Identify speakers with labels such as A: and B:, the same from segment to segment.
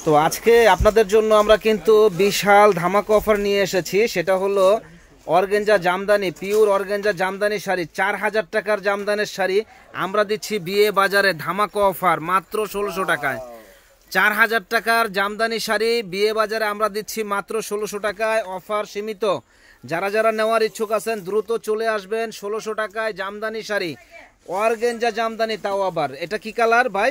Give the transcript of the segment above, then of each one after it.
A: তো আজকে আপনাদের জন্য আমরা কিন্তু বিশাল ধামাকা অফার নিয়ে এসেছি। সেটা হলো organza Jamdani, pure organza Jamdani sari. 4000 টাকার জামদানের শাড়ি আমরা দিচ্ছি বিয়ে বাজারে ধামাকা অফার মাত্র 1600 টাকায়। 4000 টাকার জামদানি শাড়ি বিয়ে বাজারে আমরা দিচ্ছি মাত্র 1600 টাকায়। অফার সীমিত, যারা যারা নেওয়ার ইচ্ছুক আছেন দ্রুত চলে আসবেন। 1600 টাকায় জামদানি শাড়ি, অর্গানজা জামদানি, তাও আবার এটা কি কালার ভাই?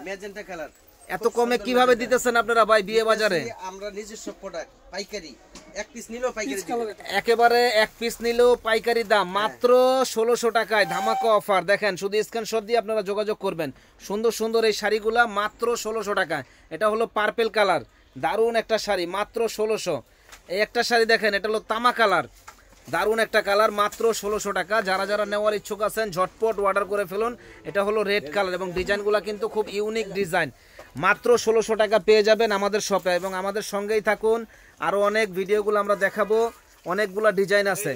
B: Magenta colour.
A: এত কমে কিভাবে দিতেছেন আপনারা ভাই বিয়ে বাজারে?
B: আমরা নিজস্ব প্রোডাক্ট, পাইকারি, এক পিস নিলেও পাইকারি দিব।
A: একেবারে এক পিস নিলেও পাইকারি দাম মাত্র 1600 টাকায় ধামাকা অফার। দেখেন, শুধু স্ক্রিনশট দিয়ে আপনারা যোগাযোগ করবেন। সুন্দর সুন্দর এই শাড়িগুলা মাত্র 1600 টাকায়। এটা হলো পার্পেল কালার, দারুণ একটা শাড়ি, মাত্র 1600। এই একটা শাড়ি দেখেন, এটা হলো তামা কালার, দারুণ একটা কালার, মাত্র 1600 টাকা। যারা যারা নেওয়ার ইচ্ছুক আছেন ঝটপট অর্ডার করে ফেলুন। এটা হলো রেড কালার এবং ডিজাইনগুলো কিন্তু খুব ইউনিক ডিজাইন। মাত্র 1600 টাকা পেয়ে যাবেন আমাদের শপে এবং আমাদের সঙ্গেই থাকুন। আরও অনেক ভিডিওগুলো আমরা দেখাবো, অনেকগুলো ডিজাইন আছে।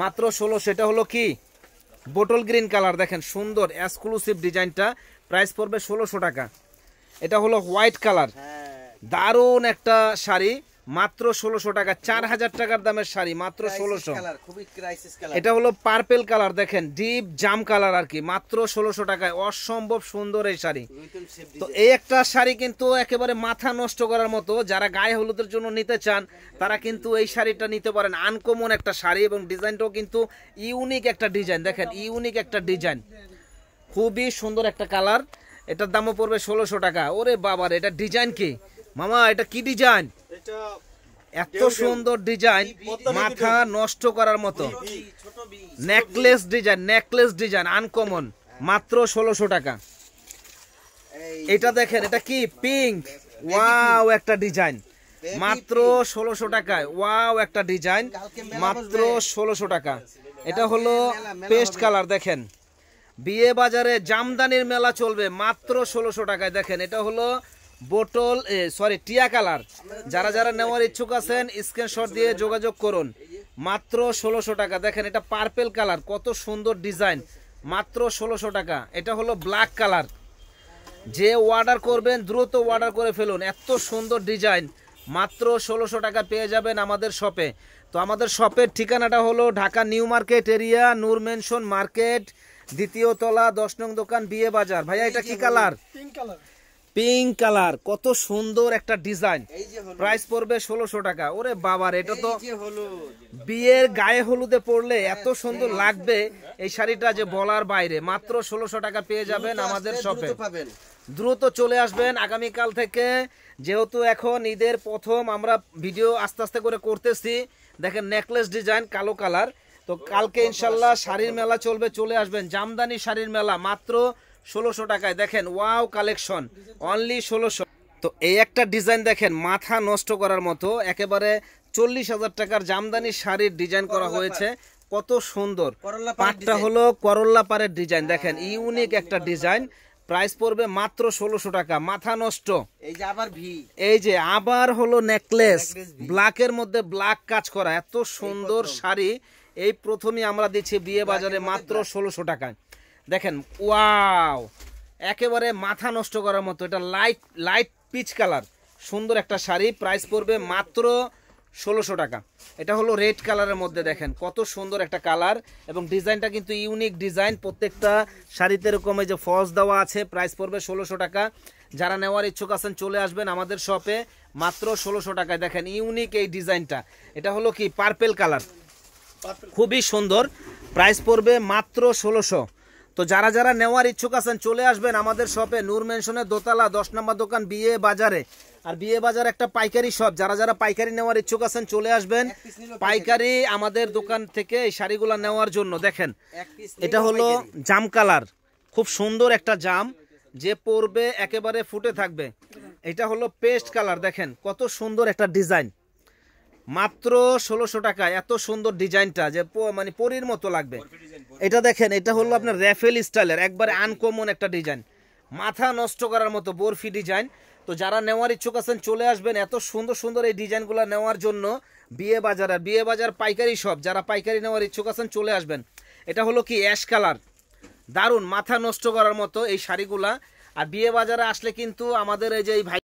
A: মাত্র 1600। এটা হলো কি বোটল গ্রিন কালার, দেখেন সুন্দর এক্সক্লুসিভ ডিজাইনটা, প্রাইস পড়বে 1600 টাকা। এটা হলো হোয়াইট কালার, দারুণ একটা শাড়ি, মাত্র 1600 টাকা। 4000 টাকার দামের শাড়ি মাত্র 1600। এটা হলো পার্পেল কালার, দেখেন ডিপ জাম কালার আর কি, মাত্র 1600 টাকায়। অসম্ভব সুন্দর এই শাড়ি। তো এই একটা শাড়ি কিন্তু একেবারে মাথা নষ্ট করার মতো। যারা গায়ে হলুদের জন্য নিতে চান তারা কিন্তু এই শাড়িটা নিতে পারেন। আনকমন একটা শাড়ি এবং ডিজাইনটাও কিন্তু ইউনিক একটা ডিজাইন, দেখেন ইউনিক একটা ডিজাইন, খুবই সুন্দর একটা কালার। এটার দামও পড়বে 1600 টাকা। ওরে বাবার, এটা ডিজাইন কি মামা? এটা কি ডিজাইন? এত সুন্দর ডিজাইন, মাথা নষ্ট করার মতো। Necklace design, necklace design uncommon, মাত্র 1600 টাকা। এটা দেখেন, এটা কি পিঙ্ক, ওয়াও একটা ডিজাইন, মাত্র 1600 টাকায়। ওয়াও একটা ডিজাইন, মাত্র 1600 টাকা। এটা হলো পেস্ট কালার, দেখেন বিয়ে বাজারে জামদানির মেলা চলবে মাত্র 1600 টাকায়। দেখেন এটা হলো বোটল টিয়া কালার। যারা যারা নেওয়ার ইচ্ছুক আছেন স্ক্রিনশট দিয়ে যোগাযোগ করুন। মাত্র 1600 টাকা। দেখেন এটা পার্পেল কালার, কত সুন্দর ডিজাইন, মাত্র 1600 টাকা। এটা হলো ব্ল্যাক কালার। যে অর্ডার করবেন দ্রুত অর্ডার করে ফেলুন, এত সুন্দর ডিজাইন, মাত্র 1600 টাকা পেয়ে যাবেন আমাদের শপে। তো আমাদের শপের ঠিকানাটা হলো ঢাকা নিউ মার্কেট এরিয়া, নূর মেনশন মার্কেট, দ্বিতীয় তলা, 10 নং দোকান, বিয়ে বাজার। ভাইয়া এটা কি কালার? পিঙ্ক কালার, কত সুন্দর একটা ডিজাইন, প্রাইস পড়বে 1600 টাকা। ওরে বাবার, এটা তো বিয়ের গায়ে হলুদে পড়লে এত সুন্দর লাগবে এই শাড়িটা যে বলার বাইরে। মাত্র 1600 টাকা পেয়ে যাবেন আমাদের শপে। দ্রুত চলে আসবেন আগামীকাল থেকে, যেহেতু এখন ঈদের প্রথম আমরা ভিডিও আস্তে আস্তে করে করতেছি। দেখেন নেকলেস ডিজাইন, কালো কালার। তো কালকে ইনশাল্লাহ শাড়ির মেলা চলবে, চলে আসবেন। জামদানি শাড়ির মেলা মাত্র 1600 টাকায়। দেখেন ওয়াও কালেকশন, অনলি 1600। তো এই একটা ডিজাইন দেখেন, মাথা নষ্ট করার মতো, একেবারে 40,000 টাকার জামদানি শাড়ির ডিজাইন করা হয়েছে, কত সুন্দর। পাটটা হলো করল্লা পাড়ের ডিজাইন, দেখেন ইউনিক একটা ডিজাইন, প্রাইস পড়বে মাত্র 1600 টাকা। মাথা নষ্ট। এই যে আবার হলো নেকলেস, ব্ল্যাকের মধ্যে ব্ল্যাক কাজ করা, এত সুন্দর শাড়ি এই প্রথমে আমরা দিচ্ছি বিয়ে বাজারে মাত্র 1600 টাকায়। দেখেন ওয়াও, একেবারে মাথা নষ্ট করার মতো। এটা লাইট পিচ কালার, সুন্দর একটা শাড়ি, প্রাইস পড়বে মাত্র 1600 টাকা। এটা হলো রেড কালারের মধ্যে, দেখেন কত সুন্দর একটা কালার এবং ডিজাইনটা কিন্তু ইউনিক ডিজাইন। প্রত্যেকটা শাড়িতে এরকম এই যে ফলস দেওয়া আছে, প্রাইস পড়বে 1600 টাকা। যারা নেওয়ার ইচ্ছুক আছেন চলে আসবেন আমাদের শপে, মাত্র 1600 টাকায়। দেখেন ইউনিক এই ডিজাইনটা। এটা হলো কি পার্পেল কালার, খুবই সুন্দর, প্রাইস পড়বে মাত্র 1600। তো যারা যারা নেওয়ার ইচ্ছুক আছেন চলে আসবেন আমাদের শপে, নূর মেনশনের দোতলা, 10 নম্বর দোকান, বিয়ে বাজারে। আর বিয়ে বাজার একটা পাইকারি শপ, যারা যারা পাইকারি নেওয়ার ইচ্ছুক আছেন চলে আসবেন পাইকারি আমাদের দোকান থেকে এই শাড়িগুলো নেওয়ার জন্য। দেখেন এটা হলো জাম কালার, খুব সুন্দর একটা জাম, যে পরবে একেবারে ফুটে থাকবে। এটা হলো পেস্ট কালার, দেখেন কত সুন্দর একটা ডিজাইন, মাত্র 1600 টাকা। এত সুন্দর ডিজাইনটা যে মানে পরীর মতো লাগবে। এটা দেখেন, এটা হলো আপনার র্যাফেল স্টাইলের, একবারে আনকমন একটা ডিজাইন, মাথা নষ্ট করার মতো বরফি ডিজাইন। তো যারা নেওয়ার ইচ্ছুক আছেন চলে আসবেন এত সুন্দর সুন্দর এই ডিজাইনগুলো নেওয়ার জন্য বিয়ে বাজার। আর বিয়ে বাজার পাইকারি শপ, যারা পাইকারি নেওয়ার ইচ্ছুক আছেন চলে আসবেন। এটা হলো কি অ্যাশ কালার, দারুণ মাথা নষ্ট করার মতো এই শাড়িগুলা। আর বিয়ে বাজারে আসলে কিন্তু আমাদের এই যে এই ভাই